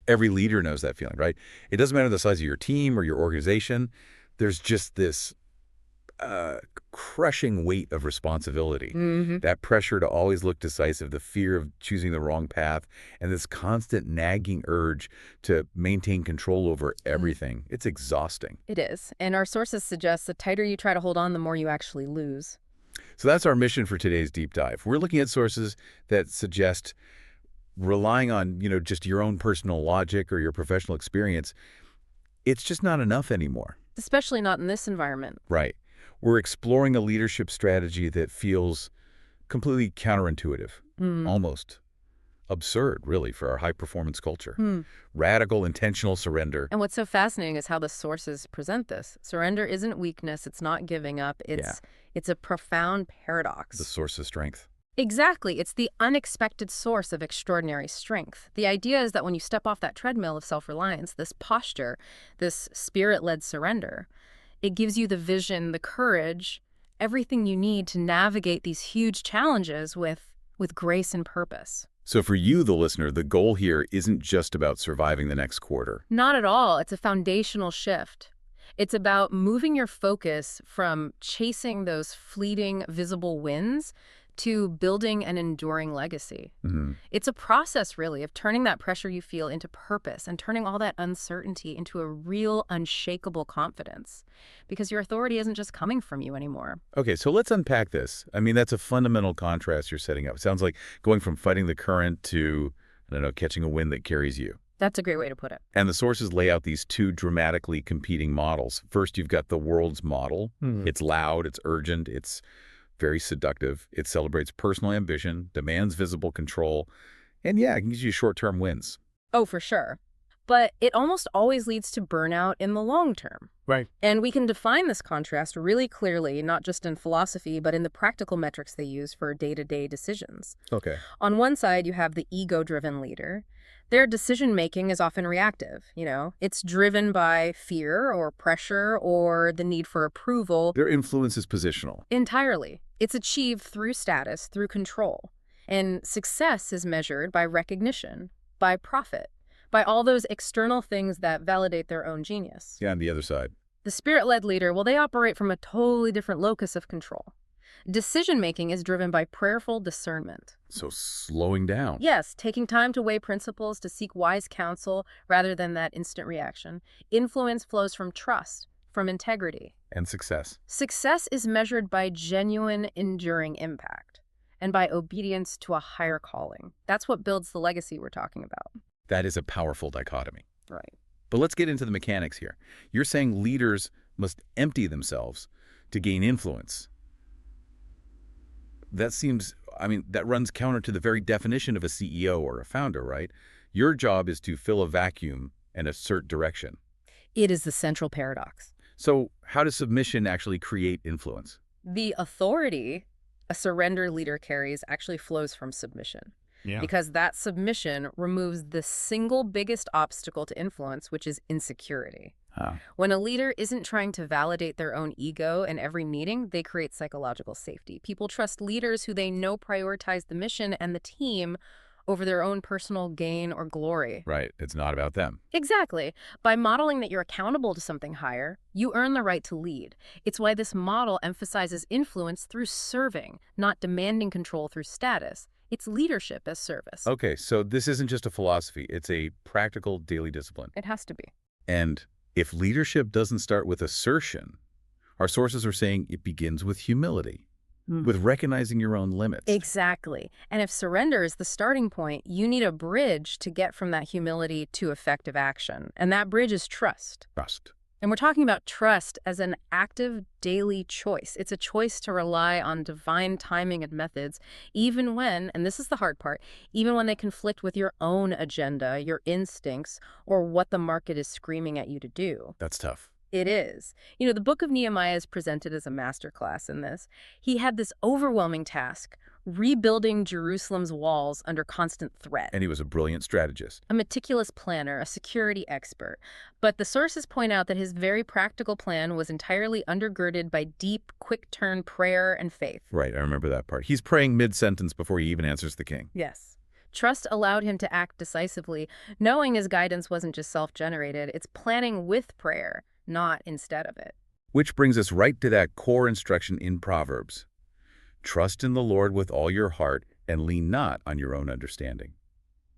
Every leader knows that feeling, right? It doesn't matter the size of your team or your organization. There's just this uh, crushing weight of responsibility, Hmm. that pressure to always look decisive, the fear of choosing the wrong path, and this constant nagging urge to maintain control over everything. It's exhausting. It is. And our sources suggest the tighter you try to hold on, the more you actually lose. So that's our mission for today's deep dive. We're looking at sources that suggest relying on, just your own personal logic or your professional experience, it's just not enough anymore. Especially not in this environment. Right. We're exploring a leadership strategy that feels completely counterintuitive, Mm. almost absurd, really, for our high-performance culture. Hmm. Radical, intentional surrender. And what's so fascinating is how the sources present this. Surrender isn't weakness, it's not giving up, Yeah. it's a profound The paradox. source of strength. Exactly. It's the unexpected source of extraordinary strength. The idea is that when you step off that treadmill of self-reliance, this posture, this spirit-led surrender, it gives you the vision, the courage, everything you need to navigate these huge challenges with grace and purpose. So for you, the listener, the goal here isn't just about surviving the next quarter. Not at all. It's a foundational shift. It's about moving your focus from chasing those fleeting, visible wins to building an enduring legacy. Mhm. It's a process, really, of turning that pressure you feel into purpose and turning all that uncertainty into a real, unshakable confidence. Because your authority isn't just coming from you anymore. Okay, so let's unpack this. I mean, that's a fundamental contrast you're setting up. It sounds like going from fighting the current to, I don't know, catching a wind that carries you. That's a great way to put it. And the sources lay out these two dramatically competing models. First, you've got the world's model. It's loud, it's urgent, it's very seductive. It celebrates personal ambition, demands visible control, and yeah, it gives you short-term wins. Oh, for sure. But it almost always leads to burnout in the long term. Right. And we can define this contrast really clearly, not just in philosophy, but in the practical metrics they use for day-to-day decisions. Okay. On one side, you have the ego-driven leader. Their decision-making is often reactive, It's driven by fear or pressure or the need for approval. Their influence is positional. Entirely. It's achieved through status, through control. And success is measured by recognition, by profit, by all those external things that validate their own genius. Yeah, on the other side. The spirit-led leader, well, they operate from a totally different locus of control. Decision-making is driven by prayerful discernment. So slowing down. Yes, taking time to weigh principles, to seek wise counsel rather than that instant reaction. Influence flows from trust, from integrity. And success. Success is measured by genuine, enduring impact and by obedience to a higher calling. That's what builds the legacy we're talking about. That is a powerful dichotomy. Right. But let's get into the mechanics here. You're saying leaders must empty themselves to gain influence. That seems, that runs counter to the very definition of a CEO or a founder, right? Your job is to fill a vacuum and assert direction. It is the central paradox. So how does submission actually create influence? The authority a surrender leader carries actually flows from submission. Yeah. Because that submission removes the single biggest obstacle to influence, which is insecurity. When a leader isn't trying to validate their own ego in every meeting, they create psychological safety. People trust leaders who they know prioritize the mission and the team over their own personal gain or glory. Right. It's not about them. Exactly. By modeling that you're accountable to something higher, you earn the right to lead. It's why this model emphasizes influence through serving, not demanding control through status. It's leadership as service. Okay, so this isn't just a philosophy. It's a practical daily discipline. It has to be. And if leadership doesn't start with assertion, our sources are saying it begins with humility, with recognizing your own limits. Exactly. And if surrender is the starting point, you need a bridge to get from that humility to effective action. And that bridge is trust. Trust. And we're talking about trust as an active daily choice. It's a choice to rely on divine timing and methods, even when, and this is the hard part, even when they conflict with your own agenda, your instincts, or what the market is screaming at you to do. That's tough. It is. The book of Nehemiah is presented as a masterclass in this. He had this overwhelming task, rebuilding Jerusalem's walls under constant threat. And he was a brilliant strategist. A meticulous planner, a security expert. But the sources point out that his very practical plan was entirely undergirded by deep, quick-turn prayer and faith. Right, I remember that part. He's praying mid-sentence before he even answers the king. Yes. Trust allowed him to act decisively, knowing his guidance wasn't just self-generated. It's planning with prayer, not instead of it. Which brings us right to that core instruction in Proverbs. Trust in the Lord with all your heart and lean not on your own understanding.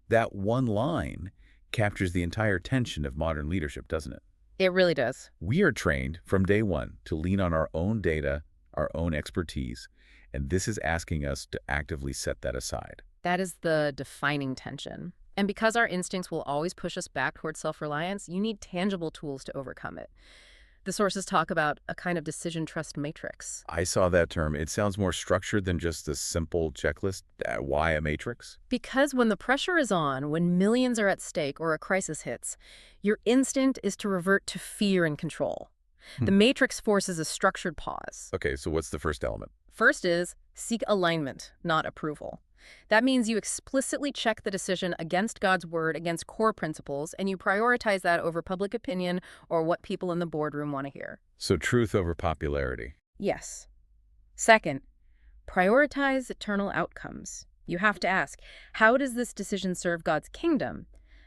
That one line captures the entire tension of modern leadership, doesn't it? It really does. We are trained from day one to lean on our own data, our own expertise, and this is asking us to actively set that aside. That is the defining tension. And because our instincts will always push us back towards self-reliance, you need tangible tools to overcome it. The sources talk about a kind of decision trust matrix. I saw that term. It sounds more structured than just a simple checklist. Why a matrix? Because when the pressure is on, when millions are at stake or a crisis hits, your instinct is to revert to fear and control. The matrix forces a structured pause. Okay, so what's the first element? First is seek alignment, not approval. That means you explicitly check the decision against God's word, against core principles, and you prioritize that over public opinion or what people in the boardroom want to hear. So truth over popularity. Yes. Second, prioritize eternal outcomes. You have to ask, how does this decision serve God's kingdom?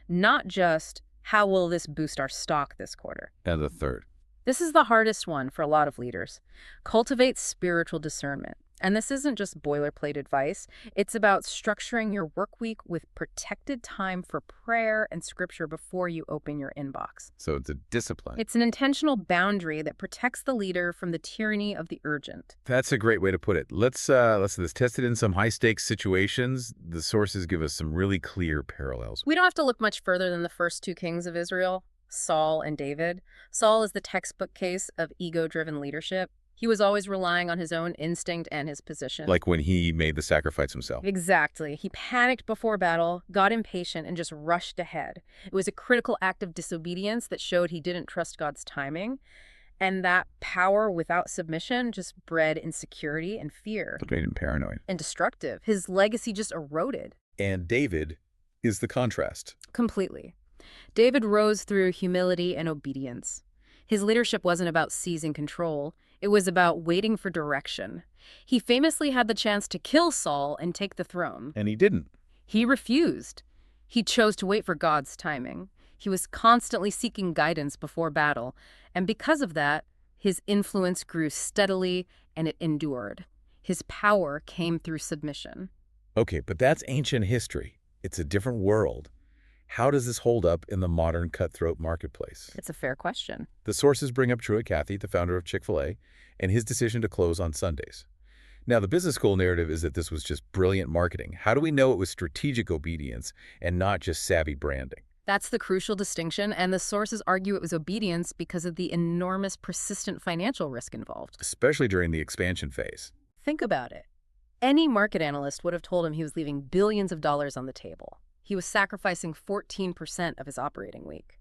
Not just, how will this boost our stock this quarter? And the third. This is the hardest one for a lot of leaders. Cultivate spiritual discernment. And this isn't just boilerplate advice. It's about structuring your work week with protected time for prayer and scripture before you open your inbox. So it's a discipline. It's an intentional boundary that protects the leader from the tyranny of the urgent. That's a great way to put it. Let's test it in some high-stakes situations. The sources give us some really clear parallels. We don't have to look much further than the first two kings of Israel, Saul and David. Saul is the textbook case of ego-driven leadership. He was always relying on his own instinct and his position. Like when he made the sacrifice himself. Exactly. He panicked before battle, got impatient, and just rushed ahead. It was a critical act of disobedience that showed he didn't trust God's timing. And that power without submission just bred insecurity and fear. It made him paranoid. And destructive. His legacy just eroded. And David is the contrast. Completely. David rose through humility and obedience. His leadership wasn't about seizing control. It was about waiting for direction. He famously had the chance to kill Saul and take the throne. And he didn't. He refused. He chose to wait for God's timing. He was constantly seeking guidance before battle. And because of that, his influence grew steadily and it endured. His power came through submission. Okay, but that's ancient history. It's a different world. How does this hold up in the modern cutthroat marketplace? It's a fair question. The sources bring up Truett Cathy, the founder of Chick-fil-A, and his decision to close on Sundays. Now, the business school narrative is that this was just brilliant marketing. How do we know it was strategic obedience and not just savvy branding? That's the crucial distinction, and the sources argue it was obedience because of the enormous, persistent financial risk involved. Especially during the expansion phase. Think about it. Any market analyst would have told him he was leaving billions of dollars on the table. He was sacrificing 14% of his operating week.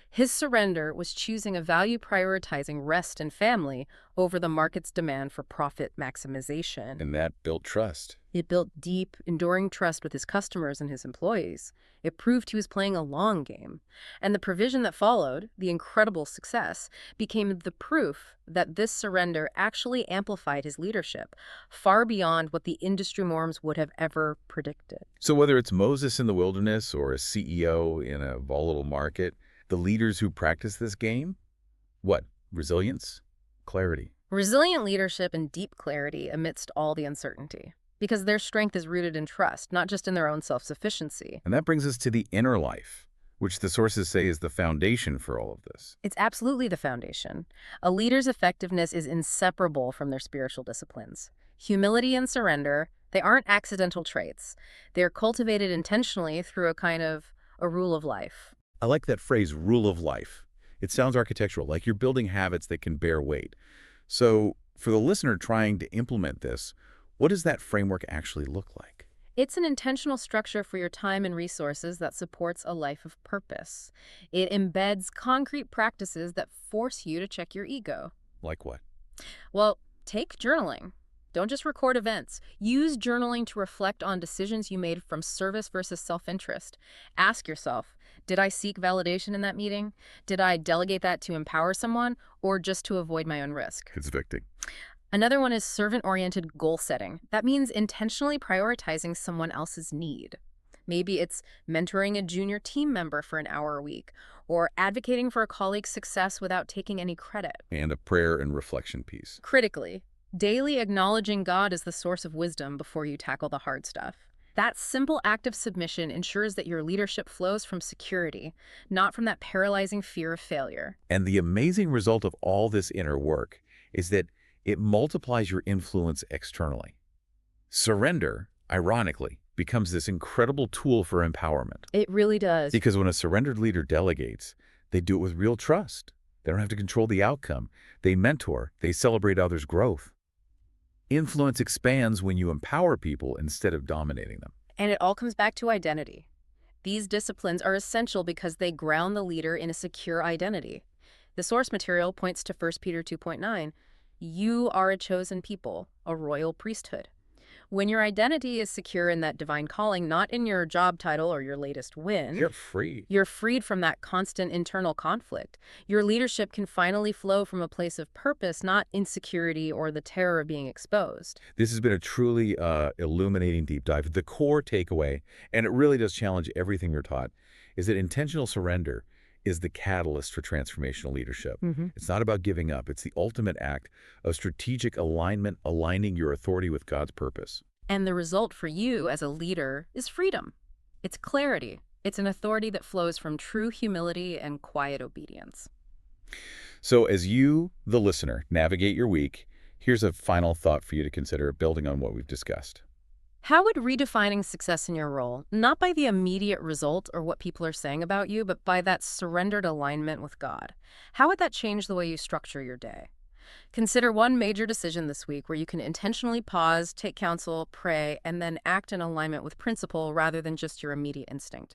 His surrender was choosing a value prioritizing rest and family over the market's demand for profit maximization. And that built trust. It built deep, enduring trust with his customers and his employees. It proved he was playing a long game. And the provision that followed, the incredible success, became the proof that this surrender actually amplified his leadership, far beyond what the industry norms would have ever predicted. So whether it's Moses in the wilderness or a CEO in a volatile market, the leaders who practice this game? What? Resilience? Clarity. Resilient leadership and deep clarity amidst all the uncertainty. Because their strength is rooted in trust, not just in their own self-sufficiency. And that brings us to the inner life, which the sources say is the foundation for all of this. It's absolutely the foundation. A leader's effectiveness is inseparable from their spiritual disciplines. Humility and surrender, they aren't accidental traits. They're cultivated intentionally through a rule of life. I like that phrase, rule of life. It sounds architectural, like you're building habits that can bear weight. So for the listener trying to implement this, what does that framework actually look like? It's an intentional structure for your time and resources that supports a life of purpose. It embeds concrete practices that force you to check your ego. Like what? Well, take journaling. Don't just record events. Use journaling to reflect on decisions you made from service versus self-interest. Ask yourself, did I seek validation in that meeting? Did I delegate that to empower someone or just to avoid my own risk? Convicting. Another one is servant-oriented goal setting. That means intentionally prioritizing someone else's need. Maybe it's mentoring a junior team member for an hour a week, or advocating for a colleague's success without taking any credit. And a prayer and reflection piece. Critically, daily acknowledging God as the source of wisdom before you tackle the hard stuff. That simple act of submission ensures that your leadership flows from security, not from that paralyzing fear of failure. And the amazing result of all this inner work is that it multiplies your influence externally. Surrender, ironically, becomes this incredible tool for empowerment. It really does. Because when a surrendered leader delegates, they do it with real trust. They don't have to control the outcome. They mentor. They celebrate others' growth. Influence expands when you empower people instead of dominating them. And it all comes back to identity. These disciplines are essential because they ground the leader in a secure identity. The source material points to 1 Peter 2.9. You are a chosen people, a royal priesthood. When your identity is secure in that divine calling, not in your job title or your latest win, You're free. you're freed from that constant internal conflict. Your leadership can finally flow from a place of purpose, not insecurity or the terror of being exposed. This has been a truly illuminating deep dive. The core takeaway, and it really does challenge everything we're taught, is that intentional surrender is the catalyst for transformational leadership. It's not about giving up. It's the ultimate act of strategic alignment, aligning your authority with God's purpose. And the result for you as a leader is freedom. It's clarity. It's an authority that flows from true humility and quiet obedience. So as you, the listener, navigate your week, here's a final thought for you to consider building on what we've discussed. How would redefining success in your role, not by the immediate result or what people are saying about you, but by that surrendered alignment with God, how would that change the way you structure your day? Consider one major decision this week where you can intentionally pause, take counsel, pray, and then act in alignment with principle rather than just your immediate instinct.